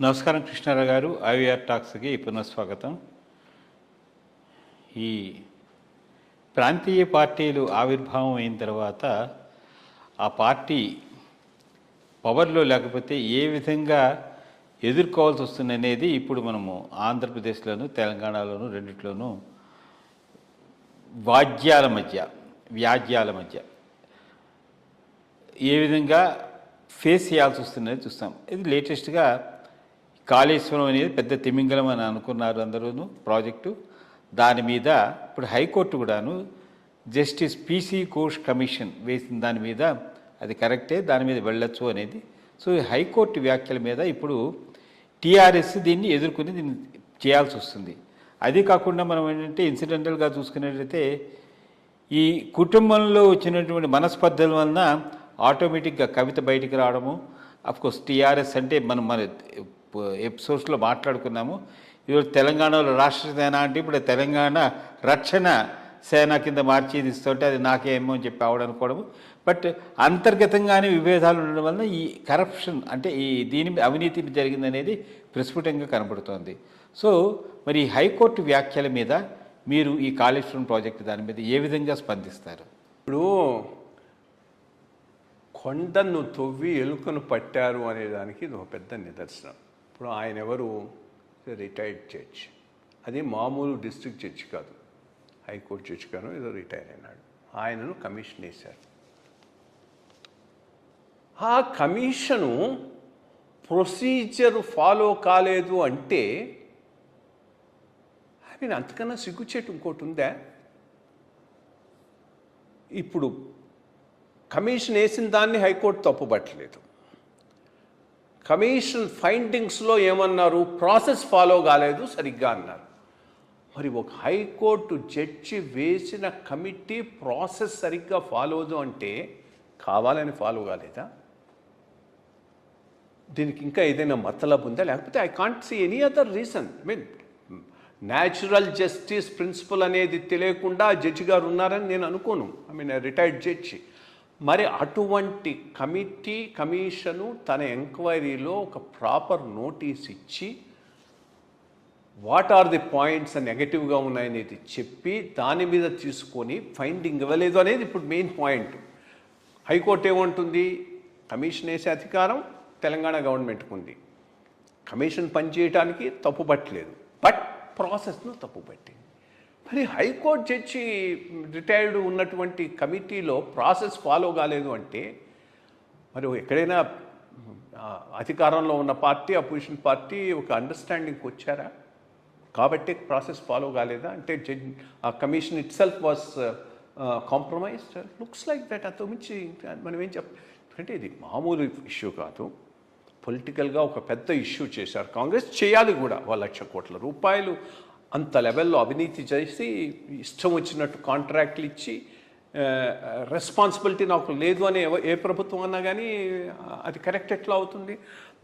నమస్కారం కృష్ణారావు గారు. ఐవీఆర్ టాక్స్కి పునఃస్వాగతం. ఈ ప్రాంతీయ పార్టీలు ఆవిర్భావం అయిన తర్వాత ఆ పార్టీ పవర్లో లేకపోతే ఏ విధంగా ఎదుర్కోవాల్సి వస్తుంది అనేది ఇప్పుడు మనము ఆంధ్రప్రదేశ్లోను తెలంగాణలోను రెండిట్లోనూ వ్యాజ్యాల మధ్య ఏ విధంగా ఫేస్ చేయాల్సి వస్తుందని చూస్తాం. ఇది లేటెస్ట్గా కాళేశ్వరం అనేది పెద్ద తిమింగలం అని అనుకున్నారు అందరూ ప్రాజెక్టు. దాని మీద ఇప్పుడు హైకోర్టు కూడాను జస్టిస్ పీసీ ఘోష్ కమిషన్ వేసిన దాని మీద అది కరెక్టే, దాని మీద వెళ్ళొచ్చు అనేది. సో ఈ హైకోర్టు వ్యాఖ్యల మీద ఇప్పుడు టీఆర్ఎస్ దీన్ని ఎదుర్కొని దీన్ని చేయాల్సి వస్తుంది. అది కాకుండా మనం ఏంటంటే ఇన్సిడెంటల్గా చూసుకున్నట్లయితే ఈ కుటుంబంలో వచ్చినటువంటి మనస్పర్ధల వలన ఆటోమేటిక్గా కవిత బయటికి రావడము. అఫ్కోర్స్ టీఆర్ఎస్ అంటే మన ఎపిసోడ్స్లో మాట్లాడుకున్నాము. ఈరోజు తెలంగాణలో రాష్ట్ర సేన అంటే ఇప్పుడు తెలంగాణ రక్షణ సేన కింద మార్చేది ఇస్తుంటే అది నాకేమో అని చెప్పి ఆవిడనుకోవడము. బట్ అంతర్గతంగానే విభేదాలు ఉండడం వలన ఈ కరప్షన్ అంటే ఈ దీని అవినీతి జరిగిందనేది ప్రస్ఫుటంగా కనబడుతోంది. సో మరి హైకోర్టు వ్యాఖ్యల మీద మీరు ఈ కాళేశ్వరం ప్రాజెక్టు దాని మీద ఏ విధంగా స్పందిస్తారు? ఇప్పుడు కొండను తవ్వి ఎలుకను పట్టారు అనేదానికి ఇది ఒక పెద్ద నిదర్శనం. ఇప్పుడు ఆయన ఎవరు? Retired judge. అది మామూలు డిస్ట్రిక్ట్ జడ్జి కాదు, హైకోర్టు జడ్జి గాను ఏదో రిటైర్ అయినాడు. ఆయనను కమిషన్ వేశారు. ఆ కమిషను ప్రొసీజర్ ఫాలో కాలేదు అంటే ఆయన అంతకన్నా సిగ్గుచేటు ఇంకోటి ఉందా? ఇప్పుడు కమిషన్ వేసిన దాన్ని హైకోర్టు తప్పుపట్టలేదు. కమిషన్ ఫైండింగ్స్లో ఏమన్నారు? ప్రాసెస్ ఫాలో కాలేదు సరిగ్గా అన్నారు. మరి ఒక హైకోర్టు జడ్జి వేసిన కమిటీ ప్రాసెస్ సరిగ్గా ఫాలో అంటే కావాలని ఫాలో కాలేదా? దీనికి ఇంకా ఏదైనా మతలబ్ ఉందా? లేకపోతే I can't see any other reason. Natural justice principle అనేది తెలియకుండా జడ్జి గారు ఉన్నారని నేను అనుకోను. Retired judge. మరి అటువంటి కమిషను తన ఎంక్వైరీలో ఒక ప్రాపర్ నోటీస్ ఇచ్చి వాట్ ఆర్ ది పాయింట్స్ నెగటివ్గా ఉన్నాయనేది చెప్పి దాని మీద తీసుకొని ఫైండింగ్ ఇవ్వలేదు అనేది ఇప్పుడు మెయిన్ పాయింట్. హైకోర్టు ఏమంటుంది? కమిషన్ వేసే అధికారం తెలంగాణ గవర్నమెంట్కి ఉంది. కమిషన్ పనిచేయడానికి తప్పుపట్టలేదు, బట్ ప్రాసెస్ను తప్పుపట్టింది. మరి హైకోర్టు జడ్జి రిటైర్డ్ ఉన్నటువంటి కమిటీలో ప్రాసెస్ ఫాలో కాలేదు అంటే మరి ఎక్కడైనా అధికారంలో ఉన్న పార్టీ అపోజిషన్ పార్టీ ఒక అండర్స్టాండింగ్కి వచ్చారా? కాబట్టి ప్రాసెస్ ఫాలో కాలేదా అంటే ఆ commission it self was compromised. Looks like that. అంత మించి మనం ఏం అంటే ఇది మామూలు ఇష్యూ కాదు. పొలిటికల్గా ఒక పెద్ద ఇష్యూ చేశారు. కాంగ్రెస్ చేయాలి కూడా. 1,00,000 కోట్ల రూపాయలు అంత లెవెల్లో అవినీతి చేసి ఇష్టం వచ్చినట్టు కాంట్రాక్ట్లు ఇచ్చి రెస్పాన్సిబిలిటీ నాకు లేదు అని ఏ ప్రభుత్వం అన్నా కానీ అది కరెక్ట్ ఎట్లా అవుతుంది?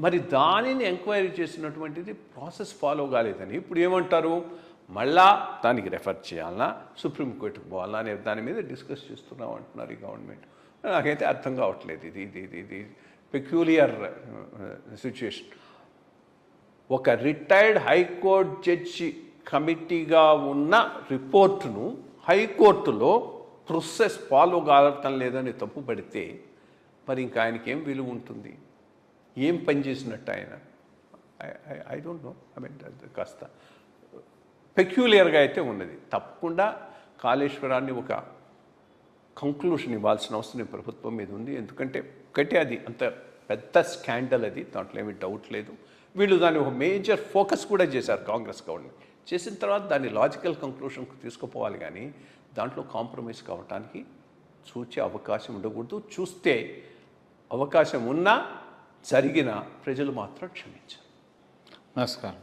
మరి దానిని ఎంక్వైరీ చేసినటువంటిది ప్రాసెస్ ఫాలో కాలేదని ఇప్పుడు ఏమంటారు? మళ్ళా దానికి రెఫర్ చేయాలన్నా, సుప్రీంకోర్టుకు పోవాలన్నా అనే దాని మీద డిస్కస్ చేస్తున్నాం అంటున్నారు ఈ గవర్నమెంట్. నాకైతే అర్థం కావట్లేదు. ఇది పెక్యూలియర్ సిచ్యుయేషన్. ఒక రిటైర్డ్ హైకోర్టు జడ్జి కమిటీగా ఉన్న రిపోర్టును హైకోర్టులో ప్రొసెస్ ఫాలో కావటం లేదని తప్పు పడితే మరి ఇంకా ఆయనకి ఏం విలువ ఉంటుంది? ఏం పని చేసినట్టు ఆయన? I don't know. కాస్త పెక్యూలియర్గా అయితే ఉన్నది. తప్పకుండా కాళేశ్వరాన్ని ఒక కంక్లూషన్ ఇవ్వాల్సిన అవసరం ప్రభుత్వం మీద ఉంది. ఎందుకంటే ఒకటే అది అంత పెద్ద స్కాండల్, అది దాంట్లో ఏమీ డౌట్ లేదు. వీళ్ళు దాన్ని ఒక మేజర్ ఫోకస్ కూడా చేశారు కాంగ్రెస్ గవర్నమెంట్. చేసిన తర్వాత దాన్ని లాజికల్ కంక్లూషన్కి తీసుకుపోవాలి, కానీ దాంట్లో కాంప్రమైజ్ కావటానికి చూసే అవకాశం ఉండకూడదు. చూస్తే అవకాశం ఉన్నా జరిగిన ప్రజలు మాత్రం క్షమించారు. నమస్కారం.